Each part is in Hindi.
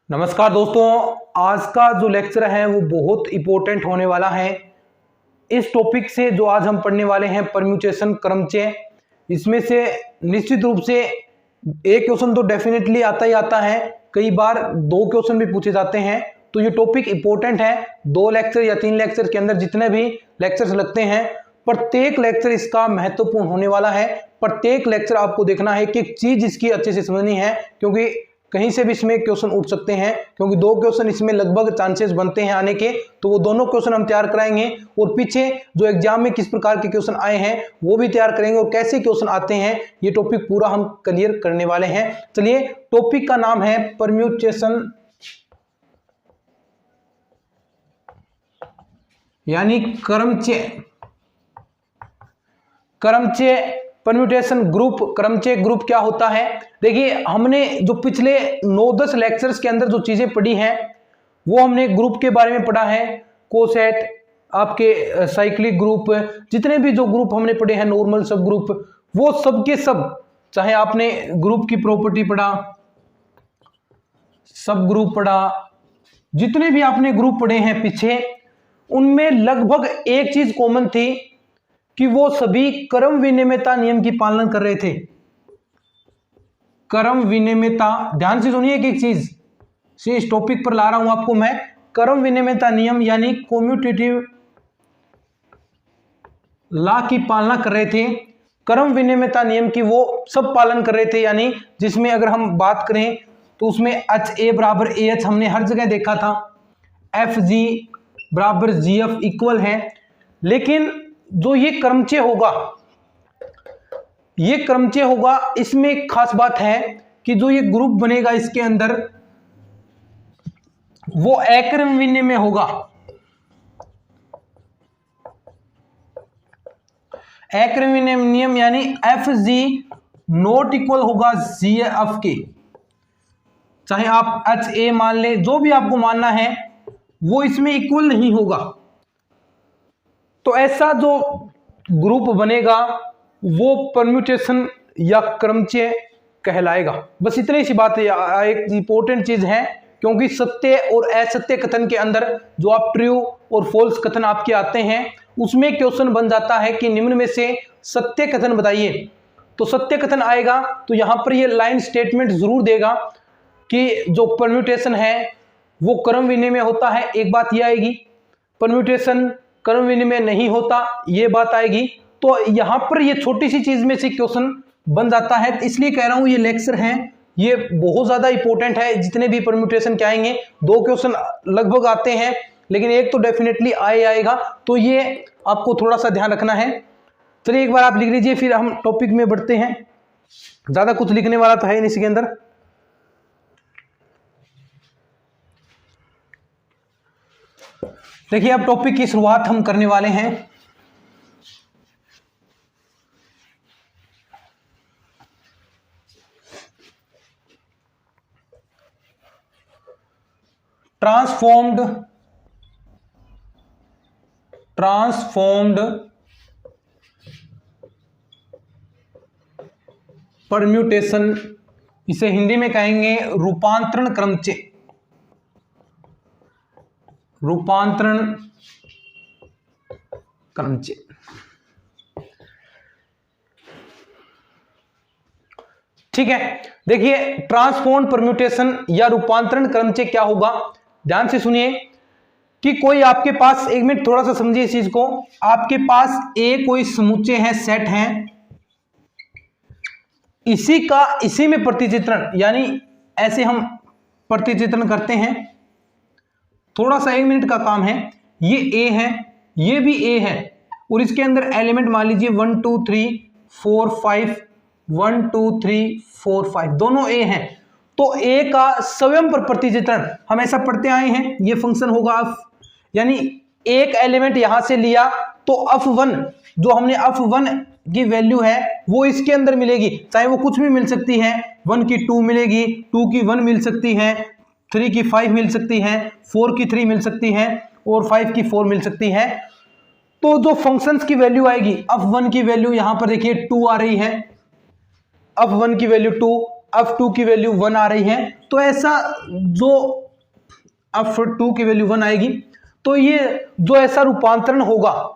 नमस्कार दोस्तों, आज का जो लेक्चर है वो बहुत इंपॉर्टेंट होने वाला है। इस टॉपिक से जो आज हम पढ़ने वाले हैं परम्यूटेशन क्रमचय, इसमें से निश्चित रूप से एक क्वेश्चन तो डेफिनेटली आता ही आता है, कई बार दो क्वेश्चन भी पूछे जाते हैं। तो ये टॉपिक इंपॉर्टेंट है। 2 लेक्चर या 3 लेक्चर के अंदर जितने भी लेक्चर्स लगते हैं, प्रत्येक लेक्चर इसका महत्वपूर्ण होने वाला है। प्रत्येक लेक्चर आपको देखना है कि एक चीज इसकी अच्छे से समझनी है, क्योंकि कहीं से भी इसमें क्वेश्चन उठ सकते हैं, क्योंकि 2 क्वेश्चन इसमें लगभग चांसेस बनते हैं आने के। तो वो दोनों क्वेश्चन हम तैयार कराएंगे और पीछे जो एग्जाम में किस प्रकार के क्वेश्चन आए हैं वो भी तैयार करेंगे और कैसे क्वेश्चन आते हैं ये टॉपिक पूरा हम क्लियर करने वाले हैं। चलिए, टॉपिक का नाम है परम्यूटेशन यानी क्रमचय। परम्यूटेशन ग्रुप, क्रमचय ग्रुप क्या होता है? देखिए, हमने जो पिछले 9-10 लेक्चर्स के अंदर जो चीजें पढ़ी हैं वो हमने ग्रुप के बारे में पढ़ा है। कोसेट, आपके साइक्लिक ग्रुप, जितने भी जो ग्रुप हमने पढ़े हैं, नॉर्मल सब ग्रुप, वो सब के सब, चाहे आपने ग्रुप की प्रॉपर्टी पढ़ा, सब ग्रुप पढ़ा, जितने भी आपने ग्रुप पढ़े हैं पीछे, उनमें लगभग एक चीज कॉमन थी कि वो सभी क्रम विनिमयता नियम की पालना कर रहे थे। क्रम विनिमयता, ध्यान से सुनिए कि एक चीज से इस टॉपिक पर ला रहा हूं आपको मैं। क्रम विनिमयता नियम यानी कम्यूटेटिव लॉ की पालना कर रहे थे। क्रम विनिमयता नियम की वो सब पालन कर रहे थे, यानी जिसमें अगर हम बात करें तो उसमें HA बराबर AH हमने हर जगह देखा था, FG बराबर GF इक्वल है। लेकिन जो ये क्रमचय होगा, इसमें एक खास बात है कि जो ये ग्रुप बनेगा इसके अंदर वो अक्रम विनिमय होगा। अक्रम विनिमय नियम यानी FG नॉट इक्वल होगा GF के, चाहे आप HA मान ले, जो भी आपको मानना है, वो इसमें इक्वल नहीं होगा। तो ऐसा जो ग्रुप बनेगा वो परम्यूटेशन या क्रमचय कहलाएगा। बस इतनी सी बात है। एक इंपॉर्टेंट चीज है, क्योंकि सत्य और असत्य कथन के अंदर जो आप ट्रू और फॉल्स कथन आपके आते हैं, उसमें क्वेश्चन बन जाता है कि निम्न में से सत्य कथन बताइए। तो सत्य कथन आएगा तो यहां पर ये लाइन स्टेटमेंट जरूर देगा कि जो परम्यूटेशन है वो क्रम विनिमय होता है, एक बात ये आएगी। परम्यूटेशन क्रम विनिमय नहीं होता, ये बात आएगी। तो यहां पर ये छोटी सी चीज में से क्वेश्चन बन जाता है। इसलिए कह रहा हूं ये लेक्चर है, ये बहुत ज्यादा इंपॉर्टेंट है। जितने भी परम्यूटेशन के आएंगे, 2 क्वेश्चन लगभग आते हैं, लेकिन एक तो डेफिनेटली आएगा। तो ये आपको थोड़ा सा ध्यान रखना है। चलिए, एक बार आप लिख लीजिए, फिर हम टॉपिक में बढ़ते हैं। ज्यादा कुछ लिखने वाला तो है नहीं इसके अंदर। देखिए, अब टॉपिक की शुरुआत हम करने वाले हैं। ट्रांसफॉर्म्ड परम्यूटेशन, इसे हिंदी में कहेंगे रूपांतरण क्रमचय। रूपांतरण क्रमचय। ठीक है, देखिए, ट्रांसफॉर्म्ड परम्यूटेशन या रूपांतरण क्रमचय क्या होगा, ध्यान से सुनिए। कि कोई आपके पास, एक मिनट थोड़ा सा समझिए इस चीज को। आपके पास कोई समुच्चय है, सेट है, इसी में प्रतिचित्रण, यानी ऐसे हम प्रतिचित्रण करते हैं। थोड़ा सा 1 मिनट का काम है। ये A है, ये भी A है, और इसके अंदर एलिमेंट मान लीजिए 1 2 3 4 5, 1 2 3 4 5, दोनों A हैं। तो A का स्वयं पर प्रतिचित्रण हम ऐसा पढ़ते आए हैं, ये फंक्शन होगा f, यानी एक एलिमेंट यहां से लिया तो f1, जो हमने f1 की वैल्यू है वो इसके अंदर मिलेगी, चाहे वो कुछ भी मिल सकती है। 1 की 2 मिलेगी, 2 की 1 मिल सकती है, 3 की 5 मिल सकती है, 4 की 3 मिल सकती है, और 5 की 4 मिल सकती है। तो जो फंक्शंस की वैल्यू आएगी, f1 की वैल्यू यहां पर देखिए 2 आ रही है, f1 की वैल्यू 2, f2 की वैल्यू 1 आ रही है, तो ऐसा जो f2 की वैल्यू 1 आएगी, तो ये जो ऐसा रूपांतरण होगा,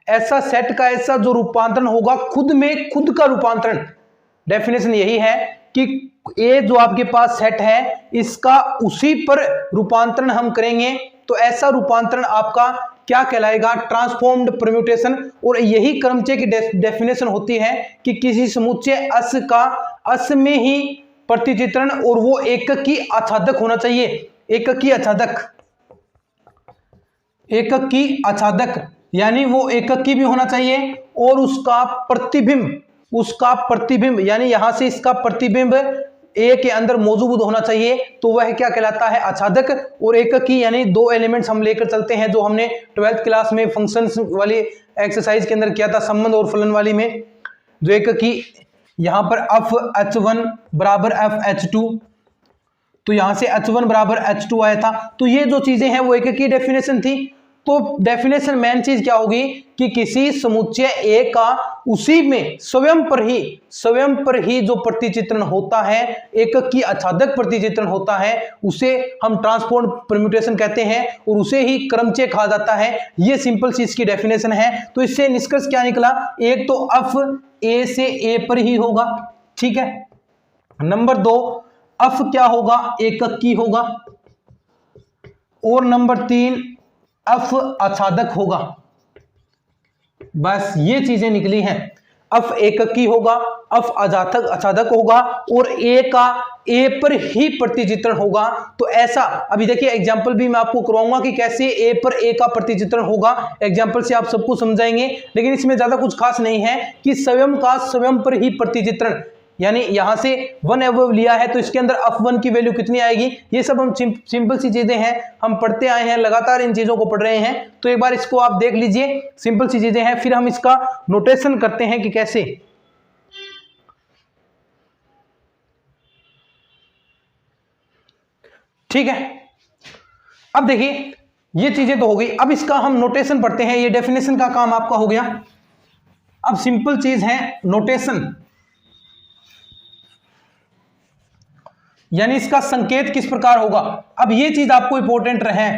ऐसा सेट का ऐसा जो रूपांतरण होगा, खुद में खुद का रूपांतरण, डेफिनेशन यही है कि ये जो आपके पास सेट है इसका उसी पर रूपांतरण हम करेंगे, तो ऐसा रूपांतरण आपका क्या कहलाएगा, ट्रांसफॉर्म्ड परम्यूटेशन। और यही क्रमचय की डेफिनेशन होती है कि किसी समुच्चय अस का अस में ही प्रतिचित्रण, और वो एककी आच्छादक होना चाहिए, एककी आच्छादक, एककी आच्छादक यानी वो एककी भी होना चाहिए, और उसका प्रतिबिंब यानी यहां से इसका प्रतिबिंब ए के अंदर मौजूद होना चाहिए, तो वह क्या कहलाता है, आच्छादक। और एककी यानी दो एलिमेंट्स हम लेकर चलते हैं, जो हमने 12th क्लास में फंक्शंस वाली एक्सरसाइज के अंदर किया था, संबंध और फलन वाली में, जो एककी यहां पर f(h1) बराबर f(h2), तो यहां से h1 बराबर h2 आया था। तो ये जो चीजें हैं वो एककी डेफिनेशन थी। तो डेफिनेशन मेन चीज क्या होगी कि किसी समुच्चय ए का उसी में स्वयं पर ही जो प्रतिचित्रण होता है, एककी आच्छादक प्रतिचित्रण होता है, उसे हम ट्रांसफॉर्म परम्यूटेशन कहते हैं, और उसे ही क्रमचय कहा जाता है। ये सिंपल सी इसकी डेफिनेशन है। तो इससे निष्कर्ष क्या निकला, एक तो f ए से ए पर ही होगा, ठीक है। नंबर 2, f क्या होगा, एककी होगा, और नंबर 3 f आच्छादक होगा। बस ये चीजें निकली हैं, f एककी होगा, f आच्छादक होगा, और a का a पर ही प्रतिचित्रण होगा। तो ऐसा अभी देखिए एग्जांपल भी मैं आपको करवाऊंगा कि कैसे a पर a का प्रतिचित्रण होगा, एग्जांपल से आप सबको समझाएंगे। लेकिन इसमें ज्यादा कुछ खास नहीं है कि स्वयं का स्वयं पर ही प्रतिचित्रण, यानी यहां से 1 एबव लिया है, तो इसके अंदर f1 की वैल्यू कितनी आएगी, ये सब हम सिंपल सी चीजें हैं, हम पढ़ते आए हैं, लगातार इन चीजों को पढ़ रहे हैं। तो एक बार इसको आप देख लीजिए, सिंपल सी चीजें हैं, फिर हम इसका नोटेशन करते हैं कि कैसे। ठीक है, अब देखिए ये चीजें तो हो गई, अब इसका हम नोटेशन पढ़ते हैं। ये डेफिनेशन का काम आपका हो गया। अब सिंपल चीज है नोटेशन, यानी इसका संकेत किस प्रकार होगा। अब ये चीज आपको इंपॉर्टेंट रहे,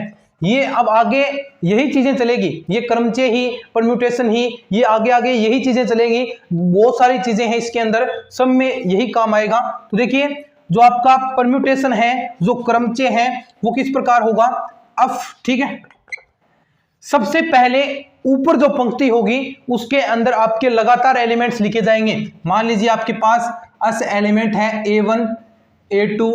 ये अब आगे यही चीजें चलेगी, ये क्रमचय ही, परम्यूटेशन ही, ये आगे यही चीजें चलेगी। बहुत सारी चीजें हैं इसके अंदर, सब में यही काम आएगा। तो देखिए जो आपका परम्यूटेशन है, जो क्रमचय है, वो किस प्रकार होगा, ठीक है। सबसे पहले ऊपर जो पंक्ति होगी उसके अंदर आपके लगातार एलिमेंट्स लिखे जाएंगे। मान लीजिए आपके पास अस एलिमेंट है A1 A2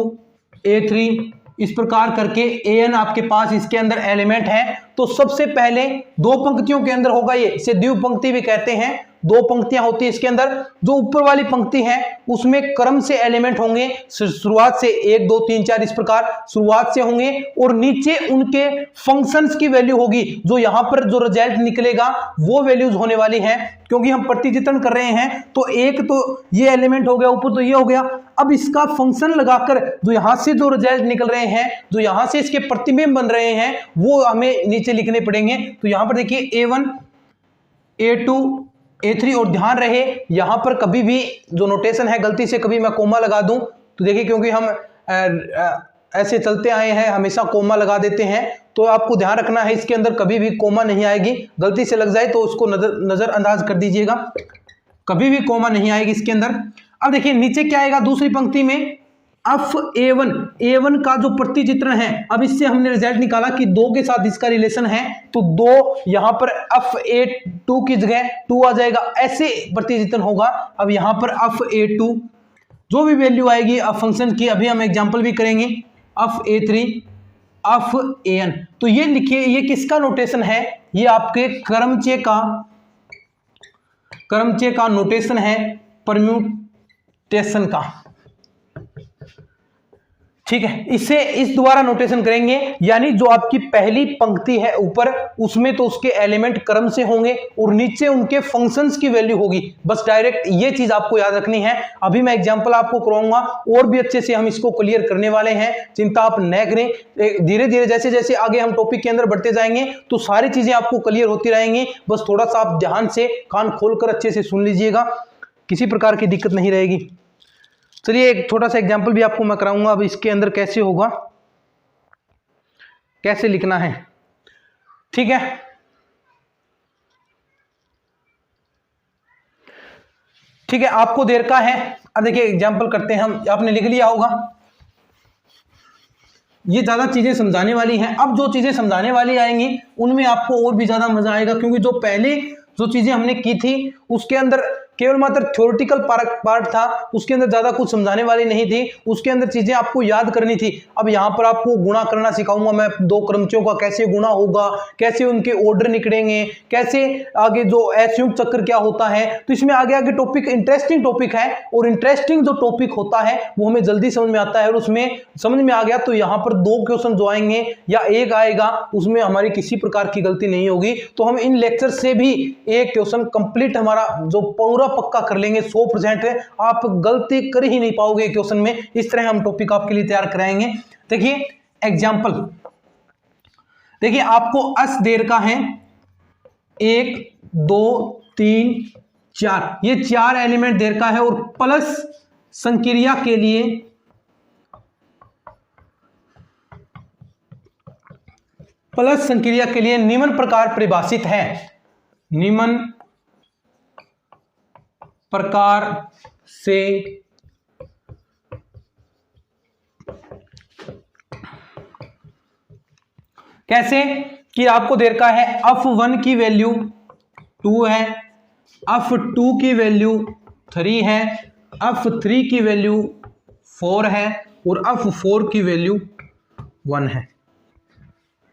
A3, इस प्रकार करके AN आपके पास इसके अंदर एलिमेंट है। तो सबसे पहले दो पंक्तियों के अंदर होगा, ये इसे द्विव पंक्ति भी कहते हैं, दो पंक्तियां होती है इसके अंदर। जो ऊपर वाली पंक्ति है उसमें क्रम से एलिमेंट होंगे, शुरुआत से 1 2 3 4 इस प्रकार शुरुआत से होंगे, और नीचे उनके फंक्शंस की वैल्यू होगी। जो यहां पर जो रिजल्ट निकलेगा वो वैल्यूज होने वाली है, क्योंकि हम प्रतिचित्रण कर रहे हैं। तो एक तो ये एलिमेंट हो गया, ऊपर तो ये हो गया। अब इसका फंक्शन लगाकर जो यहां से जो रिजल्ट निकल रहे हैं, जो यहां से इसके प्रतिबिंब बन रहे हैं, वो हमें नीचे लिखने पड़ेंगे। तो यहां पर देखिए A1 A2 A3, और ध्यान रहे यहां पर कभी भी जो नोटेशन है गलती से कभी मैं कोमा लगा दूं तो देखिए, क्योंकि हम ऐसे चलते आए हैं, हमेशा कोमा लगा देते हैं, तो आपको ध्यान रखना है इसके अंदर कभी भी कोमा नहीं आएगी। गलती से लग जाए तो उसको नजरअंदाज कर दीजिएगा, कभी भी कोमा नहीं आएगी इसके अंदर। अब देखिए नीचे क्या आएगा, दूसरी पंक्ति में A1 का जो प्रतिचित्रण है, अब इससे हमने रिजल्ट निकाला कि 2 के साथ इसका रिलेशन है, तो 2 यहां पर A2 की जगह 2 आ जाएगा, ऐसे प्रतिचित्रण होगा। अब यहां पर A2 जो भी वैल्यू आएगी अब फंक्शन की, अभी हम एग्जांपल भी करेंगे, A3 AN। तो ये लिखिए, ये किसका नोटेशन है, ये आपके क्रमचय का नोटेशन है, परम्यूटेशन का, ठीक है। इसे इस द्वारा नोटेशन करेंगे, यानी जो आपकी पहली पंक्ति है ऊपर, उसमें तो उसके एलिमेंट क्रम से होंगे और नीचे उनके फंक्शंस की वैल्यू होगी। बस डायरेक्ट ये चीज आपको याद रखनी है। अभी मैं एग्जांपल आपको करवाऊंगा और भी अच्छे से हम इसको क्लियर करने वाले हैं, चिंता आप न करें। धीरे धीरे जैसे जैसे आगे हम टॉपिक के अंदर बढ़ते जाएंगे तो सारी चीजें आपको क्लियर होती रहेंगी। बस थोड़ा सा आप ध्यान से कान खोलकर अच्छे से सुन लीजिएगा, किसी प्रकार की दिक्कत नहीं रहेगी। चलिए एक छोटा सा एग्जांपल भी आपको मैं कराऊंगा अब इसके अंदर कैसे होगा, कैसे लिखना है। ठीक है, ठीक है, आपको देर का है। अब देखिए एग्जांपल करते हैं हम, आपने लिख लिया होगा। ये ज्यादा चीजें समझाने वाली हैं। अब जो चीजें समझाने वाली आएंगी उनमें आपको और भी ज्यादा मजा आएगा, क्योंकि जो पहले जो चीजें हमने की थी उसके अंदर केवल मात्र थ्योरेटिकल पार्ट था, उसके अंदर ज्यादा कुछ समझाने वाली नहीं थी, उसके अंदर चीजें आपको याद करनी थी। अब यहाँ पर आपको गुणा करना सिखाऊंगा मैं, दो क्रमचियों का कैसे गुणा होगा, कैसे उनके ऑर्डर निकलेंगे, कैसे आगे जो असंयुक्त चक्र क्या होता है। तो इसमें आगे आगे टॉपिक इंटरेस्टिंग टॉपिक है, और इंटरेस्टिंग जो टॉपिक होता है वो हमें जल्दी समझ में आता है, और उसमें समझ में आ गया तो यहाँ पर 2 क्वेश्चन जो आएंगे या एक आएगा उसमें हमारी किसी प्रकार की गलती नहीं होगी। तो हम इन लेक्चर से भी एक क्वेश्चन कंप्लीट हमारा जो पूरा पक्का कर लेंगे 100%। आप गलती कर ही नहीं पाओगे क्वेश्चन में, इस तरह हम टॉपिक आपके लिए तैयार कराएंगे। देखिए एग्जांपल, देखिए आपको अस देर का है 1 2 3 4, ये 4 एलिमेंट देर का है, और प्लस संक्रिया के लिए निम्न प्रकार परिभाषित है, निम्न प्रकार से कैसे कि आपको देर का है f1 की वैल्यू 2 है, f2 की वैल्यू 3 है, f3 की वैल्यू 4 है, और f4 की वैल्यू 1 है।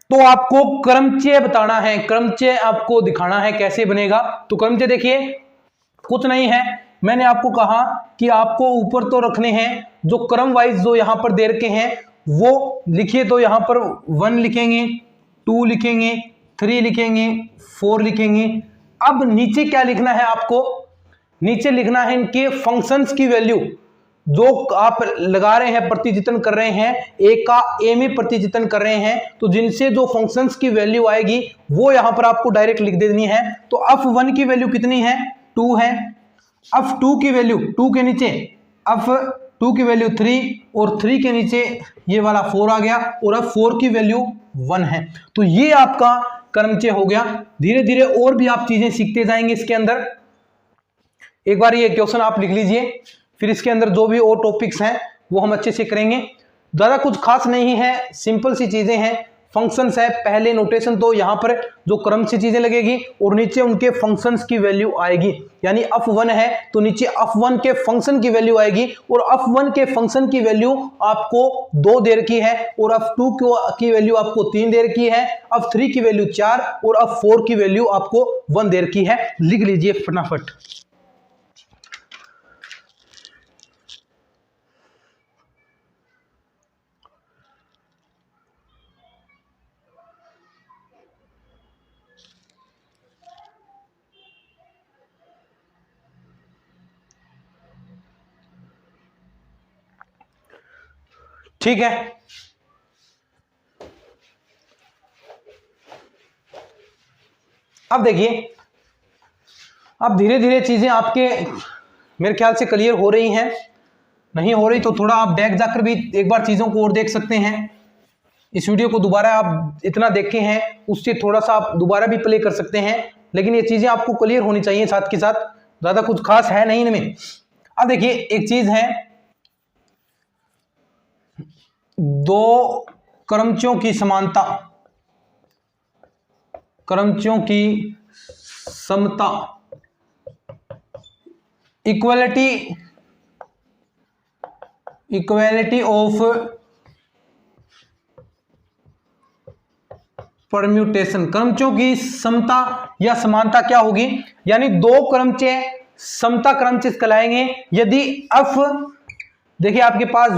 तो आपको क्रमचय बताना है, क्रमचय आपको दिखाना है कैसे बनेगा। तो क्रमचय देखिए कुछ नहीं है, मैंने आपको कहा कि आपको ऊपर तो रखने हैं जो क्रम वाइज जो यहां पर दे रखे हैं वो लिखिए। तो यहां पर 1 लिखेंगे, 2 लिखेंगे, 3 लिखेंगे, 4 लिखेंगे। अब नीचे क्या लिखना है आपको, नीचे लिखना है इनके फंक्शंस की वैल्यू जो आप लगा रहे हैं, प्रतिचित्रण कर रहे हैं, ए का ए में प्रतिचित्रण कर रहे हैं, तो जिनसे जो फंक्शंस की वैल्यू आएगी वो यहां पर आपको डायरेक्ट लिख देनी है। तो f1 की वैल्यू कितनी है, 2 है, f2 की वैल्यू 2 के नीचे f2 की वैल्यू 3, और 3 के नीचे ये वाला 4 आ गया, और f4 की वैल्यू 1 है। तो ये आपका क्रमचय हो गया। धीरे धीरे और भी आप चीजें सीखते जाएंगे इसके अंदर। एक बार ये क्वेश्चन आप लिख लीजिए, फिर इसके अंदर जो भी और टॉपिक्स हैं वो हम अच्छे से करेंगे। ज्यादा कुछ खास नहीं है, सिंपल सी चीजें हैं। फंक्शंस है, पहले नोटेशन तो यहाँ पर जो क्रम से चीजें लगेगी और नीचे उनके फंक्शंस की वैल्यू आएगी। यानी f1 है तो नीचे f1 के फंक्शन की वैल्यू आएगी, और f1 के फंक्शन की वैल्यू आपको 2 दे रखी है, और f2 की वैल्यू आपको 3 दे रखी है, f3 की वैल्यू 4, और f4 की वैल्यू आपको 1 दे रखी है। लिख लीजिए फटाफट। ठीक है, अब देखिए, अब धीरे धीरे चीजें आपके मेरे ख्याल से क्लियर हो रही हैं। नहीं हो रही तो थोड़ा आप बैक जाकर भी एक बार चीजों को और देख सकते हैं। इस वीडियो को दोबारा आप इतना देखे हैं उससे थोड़ा सा आप दोबारा भी प्ले कर सकते हैं, लेकिन ये चीजें आपको क्लियर होनी चाहिए साथ के साथ। ज्यादा कुछ खास है नहीं इनमें। अब देखिए एक चीज है, 2 क्रमचियों की समानता, क्रमचियों की समता, इक्वालिटी ऑफ परम्यूटेशन। क्रमचियों की समता या समानता क्या होगी, यानी 2 क्रमचय समता क्रमचय कहलाएंगे यदि f, देखिए आपके पास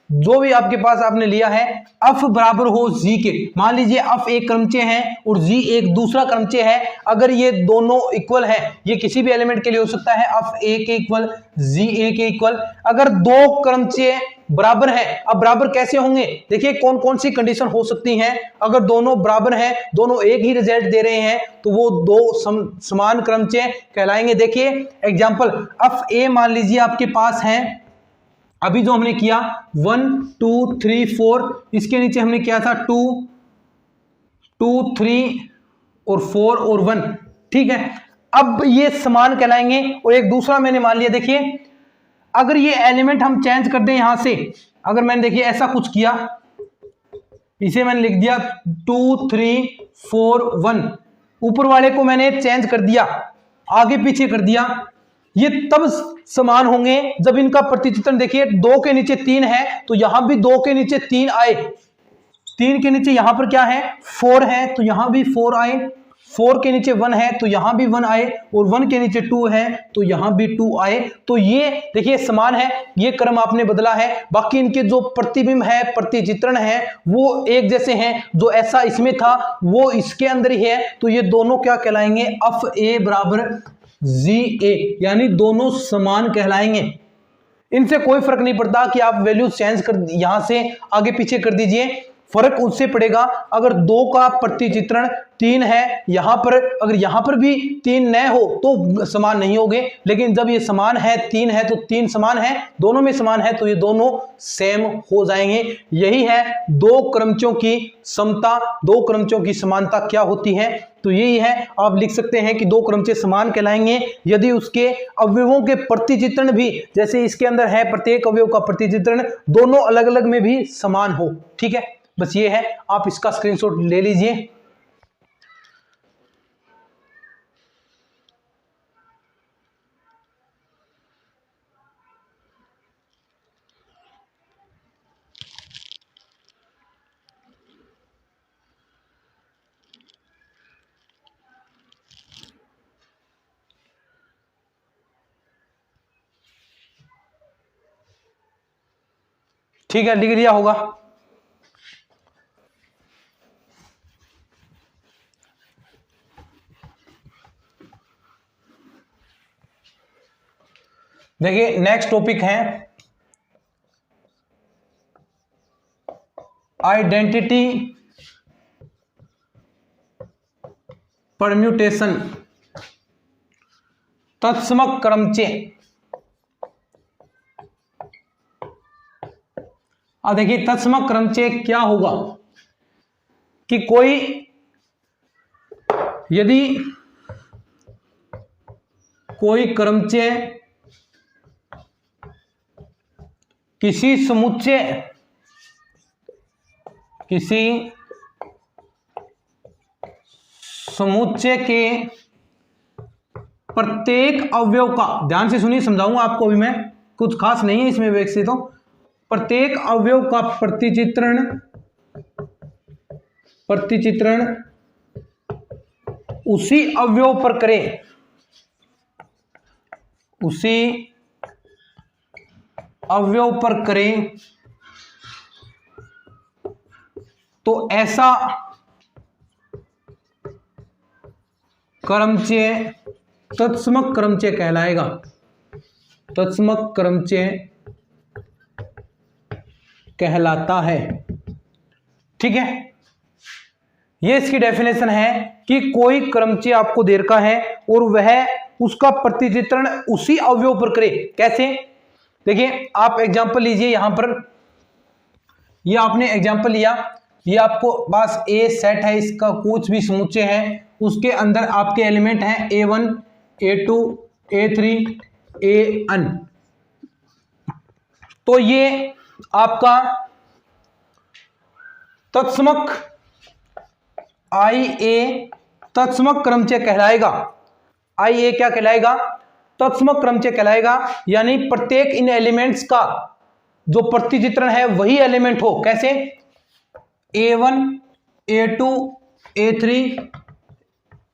जो भी आपके पास आपने लिया है f बराबर हो g के। मान लीजिए f एक क्रमचय है और g एक दूसरा क्रमचय है। अगर ये दोनों इक्वल है, ये किसी भी एलिमेंट के लिए हो सकता है, f1 के इक्वल g1 के इक्वल। अगर 2 क्रमचय बराबर है, अब बराबर कैसे होंगे, देखिए कौन कौन सी कंडीशन हो सकती हैं। अगर दोनों बराबर हैं, दोनों एक ही रिजल्ट दे रहे हैं, तो वो 2 समान क्रमचय कहलाएंगे। देखिए एग्जांपल, f a मान लीजिए आपके पास है अभी जो हमने किया 1 2 3 4, इसके नीचे हमने किया था 2 2 3 और 4 और 1, ठीक है। अब ये समान कहलाएंगे। और एक दूसरा मैंने मान लिया, देखिए अगर ये एलिमेंट हम चेंज कर दें यहां से, अगर मैंने देखिए ऐसा कुछ किया, इसे मैंने लिख दिया 2 3 4 1, ऊपर वाले को मैंने चेंज कर दिया, आगे पीछे कर दिया, ये तब समान होंगे जब इनका प्रतिचित्रण देखिए 2 के नीचे 3 है तो यहां भी 2 के नीचे 3 आए, 3 के नीचे यहां पर क्या है 4 है तो यहां भी 4 आए, 4 के नीचे 1 है तो यहां भी 1 आए, और 1 के नीचे 2 है तो यहां भी 2 आए। तो ये देखिए समान है, ये क्रम आपने बदला है। बाकी इनके जो प्रतिबिंब है, प्रतिचित्रण है, वो एक जैसे हैं। जो ऐसा इसमें था वो इसके अंदर ही है। तो ये दोनों क्या कहलाएंगे, एफ ए बराबर जी ए, यानी दोनों समान कहलाएंगे। इनसे कोई फर्क नहीं पड़ता कि आप वैल्यू चेंज कर यहां से आगे पीछे कर दीजिए, फर्क उससे पड़ेगा अगर 2 का प्रतिचित्रण 3 है यहां पर, अगर यहां पर भी 3 न हो तो समान नहीं होंगे, लेकिन जब ये समान है 3 है तो 3 समान है, दोनों में समान है तो ये दोनों सेम हो जाएंगे। यही है दो क्रमचों की समता, दो क्रमचों की समानता क्या होती है। तो यही है, आप लिख सकते हैं कि दो क्रमचय समान कहलाएंगे यदि उसके अवयवों के प्रतिचित्रण भी, जैसे इसके अंदर है प्रत्येक अवयव का प्रतिचित्रण दोनों अलग अलग में भी समान हो। ठीक है, बस ये है, आप इसका स्क्रीनशॉट ले लीजिए। ठीक है, लिख लिया होगा। देखिए नेक्स्ट टॉपिक है आइडेंटिटी परम्यूटेशन, तत्समक क्रमचय। अब देखिए तत्समक क्रमचय क्या होगा कि कोई यदि कोई क्रमचय किसी समुच्चय के प्रत्येक अवयव का, ध्यान से सुनिए समझाऊंगा आपको, अभी मैं कुछ खास नहीं है इसमें विकसित हो, प्रत्येक अवयव का प्रतिचित्रण उसी अवयव पर करें, उसी अवयव पर करें तो ऐसा क्रमचय तत्समक क्रमचय कहलाएगा। तत्समक क्रमचय कहलाता है। ठीक है, ये इसकी डेफिनेशन है कि कोई क्रमचय आपको दे रखा है और वह उसका प्रतिचित्रण उसी अवयव पर करे। कैसे, देखिए आप एग्जांपल लीजिए, यहां पर ये आपने एग्जांपल लिया, ये आपको पास ए सेट है, इसका कुछ भी समुच्चय है, उसके अंदर आपके एलिमेंट हैं A1 A2 A3 AN। तो ये आपका तत्समक IA तत्समक क्रमचय कहलाएगा। IA क्या कहलाएगा, तत्समक क्रमचय कहलाएगा, यानी प्रत्येक इन एलिमेंट्स का जो प्रतिचित्रण है वही एलिमेंट हो। कैसे, A1 A2 A3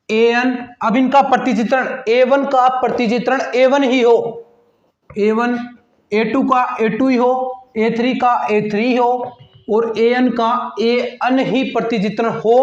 AN, अब इनका प्रतिचित्रण A1 का प्रतिचित्रण A1 ही हो, A1 A2 का A2 ही हो, A3 का A3 ही हो और AN का AN ही प्रतिचित्रण हो,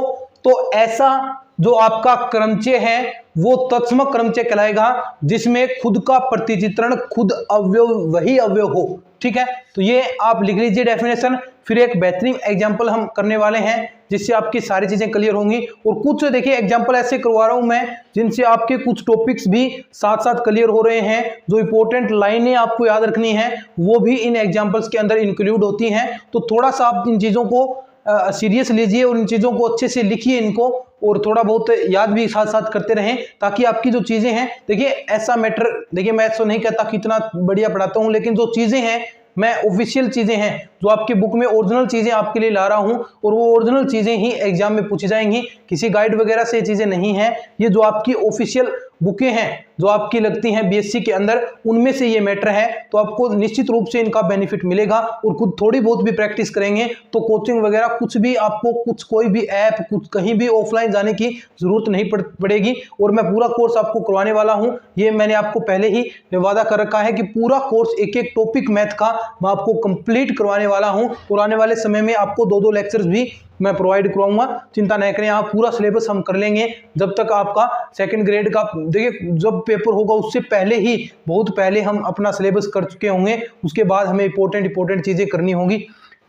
तो ऐसा जो आपका क्रमचय है वो तत्सम क्रमचय कहलाएगा जिसमें खुद का प्रतिचित्रण खुद अवयव वही अवयव हो। ठीक है, तो ये आप लिख लीजिए डेफिनेशन। फिर एक बेहतरीन एग्जाम्पल हम करने वाले हैं जिससे आपकी सारी चीजें क्लियर होंगी। और कुछ देखिए एग्जाम्पल ऐसे करवा रहा हूं मैं जिनसे आपके कुछ टॉपिक्स भी साथ साथ क्लियर हो रहे हैं। जो इंपॉर्टेंट लाइनें आपको याद रखनी है वो भी इन एग्जाम्पल्स के अंदर इंक्लूड होती हैं। तो थोड़ा सा आप इन चीजों को सीरियस लीजिए और इन चीज़ों को अच्छे से लिखिए इनको, और थोड़ा बहुत याद भी साथ साथ करते रहें ताकि आपकी जो चीज़ें हैं, देखिए ऐसा मैटर, देखिए मैं ऐसा नहीं कहता कि इतना बढ़िया पढ़ाता हूं, लेकिन जो चीज़ें हैं मैं ऑफिशियल चीज़ें हैं जो आपके बुक में ओरिजिनल चीज़ें आपके लिए ला रहा हूं, और वो ओरिजिनल चीज़ें ही एग्जाम में पूछी जाएंगी। किसी गाइड वगैरह से ये चीज़ें नहीं हैं, ये जो आपकी ऑफिशियल बुकें हैं जो आपकी लगती हैं बीएससी के अंदर, उनमें से ये मैटर है। तो आपको निश्चित रूप से इनका बेनिफिट मिलेगा, और खुद थोड़ी बहुत भी प्रैक्टिस करेंगे तो कोचिंग वगैरह कुछ भी आपको, कुछ कोई भी ऐप, कुछ कहीं भी ऑफलाइन जाने की जरूरत नहीं पड़ेगी। और मैं पूरा कोर्स आपको करवाने वाला हूं, ये मैंने आपको पहले ही वादा कर रखा है कि पूरा कोर्स एक एक टॉपिक मैथ का मैं आपको कंप्लीट करवाने वाला हूं। और आने वाले समय में आपको 2-2 लेक्चर्स भी मैं प्रोवाइड करवाऊंगा, चिंता नहीं करें। आप पूरा सिलेबस हम कर लेंगे जब तक आपका सेकंड ग्रेड का, देखिए जब पेपर होगा उससे पहले ही, बहुत पहले हम अपना सिलेबस कर चुके होंगे, उसके बाद हमें इंपॉर्टेंट चीजें करनी होंगी।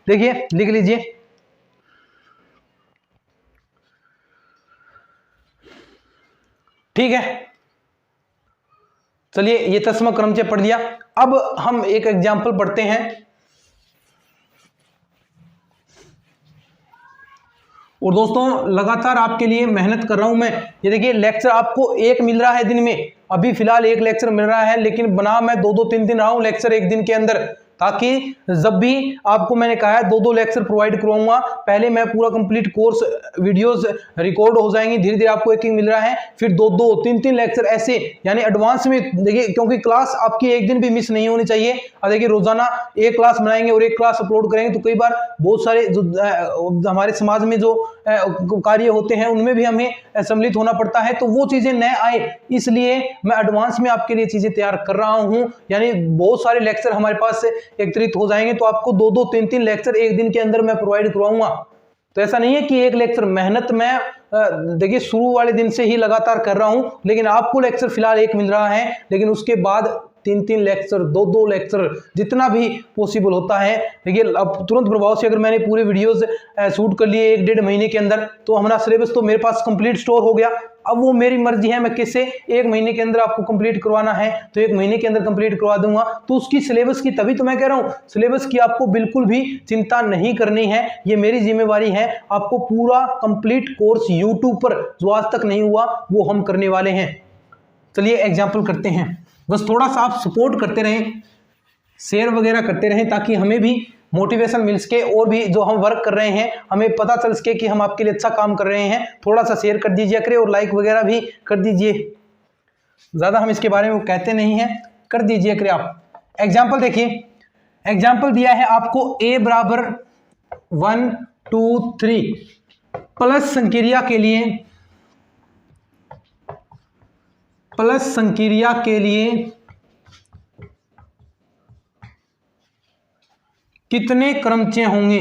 देखिए लिख लीजिए, ठीक है। चलिए ये तत्सम क्रमचय पढ़ लिया। अब हम एक एग्जाम्पल पढ़ते हैं, और दोस्तों लगातार आपके लिए मेहनत कर रहा हूं मैं। ये देखिए लेक्चर आपको एक मिल रहा है दिन में, अभी फिलहाल एक लेक्चर मिल रहा है, लेकिन बना मैं 2-2 3 रहा हूं लेक्चर एक दिन के अंदर, ताकि जब भी आपको मैंने कहा है 2-2 लेक्चर प्रोवाइड करवाऊंगा। पहले मैं पूरा कंप्लीट कोर्स वीडियोस रिकॉर्ड हो जाएंगी, धीरे धीरे आपको एक मिल रहा है, फिर 2-2 3-3 लेक्चर ऐसे, यानी एडवांस में। देखिए क्योंकि क्लास आपकी एक दिन भी मिस नहीं होनी चाहिए। और देखिए रोजाना एक क्लास बनाएंगे और एक क्लास अपलोड करेंगे तो कई बार बहुत सारे जो हमारे समाज में जो कार्य होते हैं उनमें भी हमें सम्मिलित होना पड़ता है, तो वो चीजें न आए, इसलिए मैं एडवांस में आपके लिए चीजें तैयार कर रहा हूं। यानी बहुत सारे लेक्चर हमारे पास एकत्रित हो जाएंगे, तो आपको 2-2 3-3 लेक्चर एक दिन के अंदर मैं प्रोवाइड करवाऊंगा। तो ऐसा नहीं है कि एक लेक्चर, मेहनत मैं देखिए शुरू वाले दिन से ही लगातार कर रहा हूं, लेकिन आपको लेक्चर फिलहाल एक मिल रहा है, लेकिन उसके बाद 3-3 लेक्चर, 2-2 लेक्चर, जितना भी पॉसिबल होता है। देखिए अब तुरंत प्रभाव से अगर मैंने पूरे वीडियोस शूट कर लिए 1-1.5 महीने के अंदर, तो हमारा सिलेबस तो मेरे पास कंप्लीट स्टोर हो गया। अब वो मेरी मर्जी है, मैं किससे 1 महीने के अंदर आपको कंप्लीट करवाना है तो 1 महीने के अंदर कंप्लीट करवा दूंगा। तो उसकी सिलेबस की, तभी तो मैं कह रहा हूं सिलेबस की आपको बिल्कुल भी चिंता नहीं करनी है, ये मेरी जिम्मेवारी है। आपको पूरा कंप्लीट कोर्स यूट्यूब पर जो आज तक नहीं हुआ वो हम करने वाले हैं। चलिए एग्जाम्पल करते हैं, बस थोड़ा सा आप सपोर्ट करते रहें, शेयर वगैरह करते रहें, ताकि हमें भी मोटिवेशन मिल सके, और भी जो हम वर्क कर रहे हैं हमें पता चल सके कि हम आपके लिए अच्छा काम कर रहे हैं। थोड़ा सा शेयर कर दीजिए करें, और लाइक वगैरह भी कर दीजिए, ज़्यादा हम इसके बारे में कहते नहीं हैं, कर दीजिए करें आप। एग्जाम्पल देखिए, एग्जाम्पल दिया है आपको a बराबर 1 2 3 प्लस संक्रिया के लिए, प्लस संक्रिया के लिए कितने क्रमचय होंगे।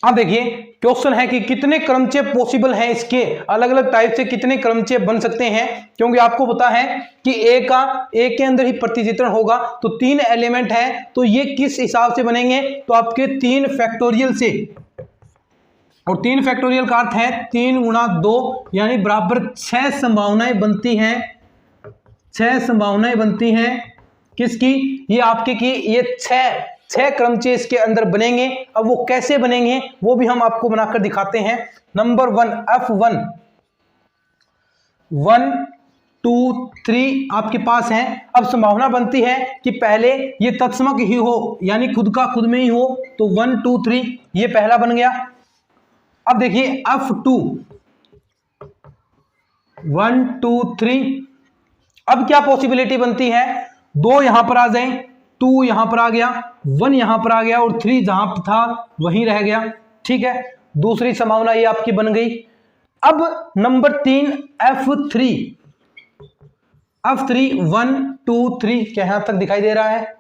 अब देखिए क्वेश्चन है कि कितने क्रमचय पॉसिबल हैं, इसके अलग अलग टाइप से कितने क्रमचय बन सकते हैं। क्योंकि आपको पता है कि ए के अंदर ही प्रतिचित्रण होगा, तो 3 एलिमेंट है, तो ये किस हिसाब से बनेंगे, तो आपके 3 फैक्टोरियल से, और 3 फैक्टोरियल का अर्थ है 3 गुणा 2 यानी बराबर 6 संभावनाएं बनती हैं। 6 संभावनाएं बनती हैं किसकी, ये आपके की, ये 6 क्रमचय इसके अंदर बनेंगे। अब वो कैसे बनेंगे वो भी हम आपको बनाकर दिखाते हैं। नंबर 1 F1 1 2 3 आपके पास है। अब संभावना बनती है कि पहले ये तत्समक ही हो, यानी खुद का खुद में ही हो, तो 1 2 3 ये पहला बन गया। अब देखिए F2 1 2 3, अब क्या पॉसिबिलिटी बनती है, 2 यहां पर आ जाए, 2 यहां पर आ गया, 1 यहां पर आ गया, और 3 जहां पर था वहीं रह गया। ठीक है, दूसरी संभावना ये आपकी बन गई। अब नंबर 3 F3 1 2 3 क्या यहां तक दिखाई दे रहा है,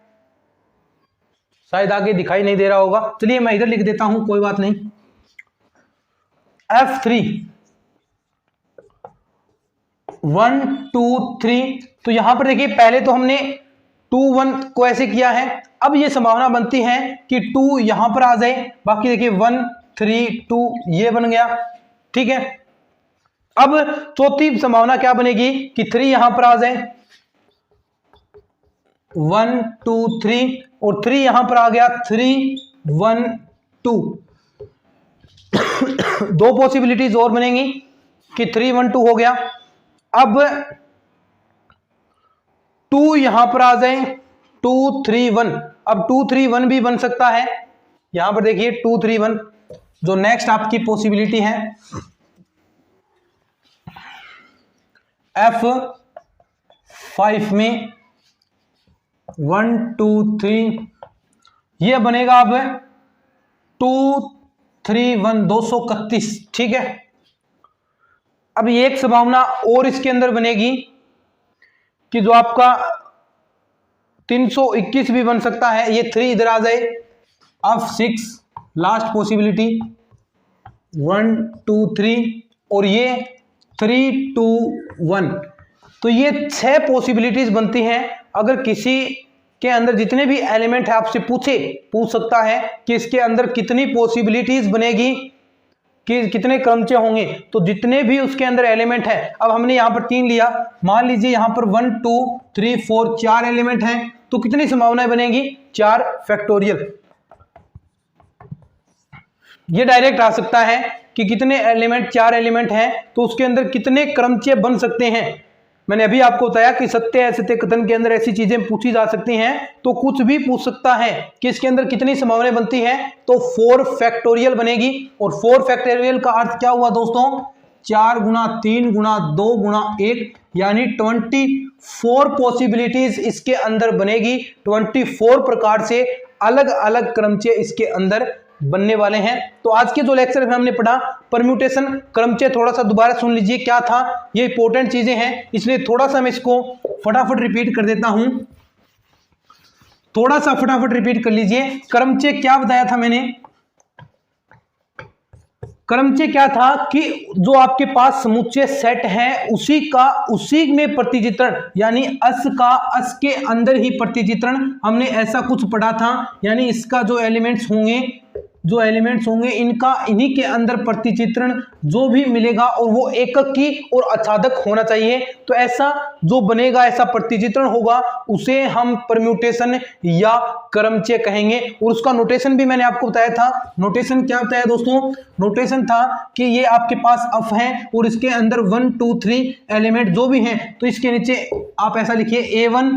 शायद आगे दिखाई नहीं दे रहा होगा, चलिए मैं इधर लिख देता हूं, कोई बात नहीं। F3 1 2 3, तो यहां पर देखिए पहले तो हमने 2 1 को ऐसे किया है, अब ये संभावना बनती है कि 2 यहां पर आ जाए, बाकी देखिए 1 3 2 ये बन गया, ठीक है। अब चौथी संभावना क्या बनेगी कि 3 यहां पर आ जाए, 1 2 3, और 3 यहां पर आ गया, 3 1 2। दो पॉसिबिलिटीज और बनेंगी कि 3 1 2 हो गया। अब 2 यहां पर आ जाए, 2 3 1, अब 2 3 1 भी बन सकता है, यहां पर देखिए 2 3 1 जो नेक्स्ट आपकी पॉसिबिलिटी है। F5 में 1 2 3 ये बनेगा अब 2 3 1 231, ठीक है। अब ये एक संभावना और इसके अंदर बनेगी कि जो आपका 321 भी बन सकता है, ये 3 इधर आ जाए। F6 लास्ट पॉसिबिलिटी 1 2 3 और ये 3 2 1, तो ये 6 पॉसिबिलिटीज बनती हैं। अगर किसी के अंदर जितने भी एलिमेंट है आपसे पूछ सकता है कि इसके अंदर कितनी पॉसिबिलिटीज बनेगी, कि कितने क्रमचय होंगे, तो जितने भी उसके अंदर एलिमेंट है, अब हमने यहां पर 3 लिया, मान लीजिए यहां पर 1 2 3 4 4 एलिमेंट हैं, तो कितनी संभावनाएं बनेगी, 4 फैक्टोरियल। ये डायरेक्ट आ सकता है कि कितने एलिमेंट, 4 एलिमेंट हैं तो उसके अंदर कितने क्रमचय बन सकते हैं। मैंने अभी आपको बताया कि सत्य असत्य कथन के अंदर ऐसी चीजें पूछी जा सकती हैं, तो कुछ भी पूछ सकता है कि इसके अंदर कितनी संभावनाएं बनती हैं, तो 4 फैक्टोरियल बनेगी। और 4 फैक्टोरियल का अर्थ क्या हुआ दोस्तों, 4 गुना 3 गुना 2 गुना 1, यानी 24 पॉसिबिलिटीज इसके अंदर बनेगी। 24 प्रकार से अलग अलग क्रमचय इसके अंदर बनने वाले हैं। तो आज के जो लेक्चर में हमने पढ़ा परम्यूटेशन क्रमचय, थोड़ा सा दोबारा सुन लीजिए क्या था, ये इंपॉर्टेंट चीजें हैं, इसलिए थोड़ा सा मैं इसको फटाफट रिपीट कर देता हूं, थोड़ा सा फटाफट रिपीट कर लीजिए। क्रमचय क्या बताया था मैंने, क्रमचय क्या था कि जो आपके पास समुच्चय सेट है उसी में प्रतिचित्रण, यानी अस का अस के अंदर ही प्रतिचित्रण, हमने ऐसा कुछ पढ़ा था। यानी इसका जो एलिमेंट्स होंगे इनका इन्हीं के अंदर प्रतिचित्रण जो भी मिलेगा और वो एकक की और आच्छादक होना चाहिए। तो ऐसा जो बनेगा, ऐसा प्रतिचित्रण होगा, उसे हम परम्यूटेशन या क्रमचय कहेंगे। और उसका नोटेशन भी मैंने आपको बताया था। नोटेशन क्या बताया दोस्तों, नोटेशन था कि ये आपके पास अफ है और इसके अंदर 1 2 3 एलिमेंट जो भी हैं, तो इसके नीचे आप ऐसा लिखिए A1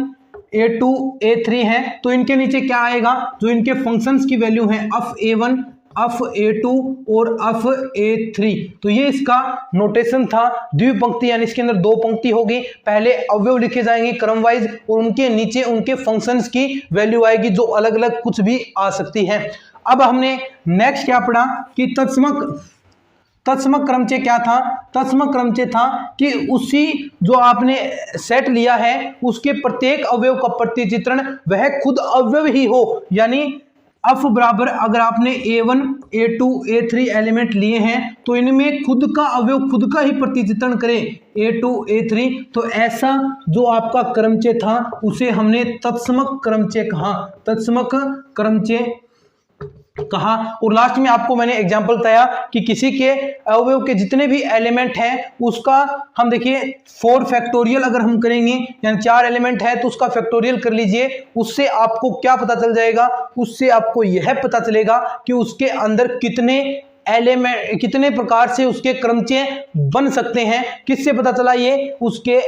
A2 A3 है, तो इनके नीचे क्या आएगा, जो इनके फंक्शंस की वैल्यू है अफ A1 अफ A2 और अफ A3। तो ये इसका नोटेशन था। द्विपंक्ति यानी इसके अंदर 2 पंक्ति होगी, पहले अवयव लिखे जाएंगे क्रम वाइज और उनके नीचे उनके फंक्शंस की वैल्यू आएगी जो अलग अलग कुछ भी आ सकती है। अब हमने नेक्स्ट क्या पढ़ा कि तत्समक क्रमचय क्या था। तत्समक क्रमचय था कि उसी जो आपने सेट लिया है उसके प्रत्येक अवयव का प्रतिचित्रण वह खुद अवयव ही हो, यानी अफ बराबर अगर आपने A1 A2 A3 एलिमेंट लिए हैं तो इनमें खुद का अवयव खुद का ही प्रतिचित्रण करे A2 A3, तो ऐसा जो आपका क्रमचय था उसे हमने तत्समक क्रमचय कहा, तत्समक क्रमचय कहा। और लास्ट में आपको मैंने एग्जांपल बताया कि किसी के अवयव के जितने भी एलिमेंट हैं उसका हम देखिए 4 फैक्टोरियल अगर हम करेंगे, यानी 4 एलिमेंट है तो उसका फैक्टोरियल कर लीजिए, उससे आपको क्या पता चल जाएगा, उससे आपको यह पता चलेगा कि उसके अंदर कितने एलिमेंट, कितने प्रकार से उसके क्रमचय बन सकते हैं। किससे पता चला, ये उसके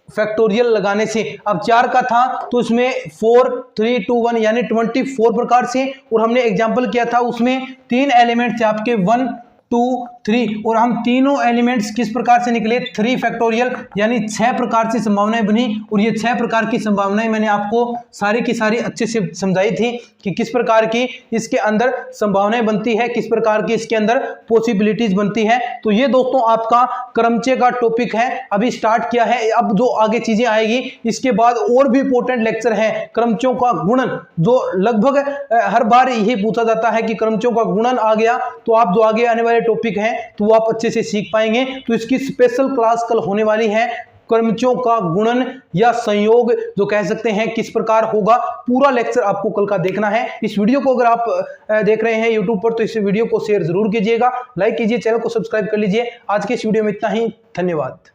फैक्टोरियल लगाने से। अब 4 का था तो इसमें 4 3 2 1 यानी 24 प्रकार से, और हमने एग्जांपल किया था उसमें 3 एलिमेंट थे आपके 1 2 3 और हम तीनों एलिमेंट्स किस प्रकार से निकले 3 फैक्टोरियल, यानी 6 प्रकार से संभावनाएं बनी। और ये 6 प्रकार की संभावनाएं मैंने आपको सारी की सारी अच्छे से समझाई थी कि किस प्रकार की इसके अंदर संभावनाएं बनती है, किस प्रकार की इसके अंदर पॉसिबिलिटीज बनती है। तो ये दोस्तों आपका क्रमचय का टॉपिक है, अभी स्टार्ट किया है। अब जो आगे चीजें आएगी इसके बाद और भी इंपॉर्टेंट लेक्चर है क्रमचयों का गुणन, जो लगभग हर बार यही पूछा जाता है कि क्रमचयों का गुणन आ गया तो आप जो आगे आने वाले टॉपिक हैं तो वो आप अच्छे से सीख पाएंगे। तो इसकी स्पेशल क्लास कल होने वाली है, क्रमचयों का गुणन या संयोग जो कह सकते हैं किस प्रकार होगा, पूरा लेक्चर आपको कल का देखना है। इस वीडियो को अगर आप देख रहे हैं यूट्यूब पर तो इस वीडियो को शेयर जरूर कीजिएगा, लाइक कीजिए, चैनल को सब्सक्राइब कर लीजिए। आज के इस वीडियो में इतना ही, धन्यवाद।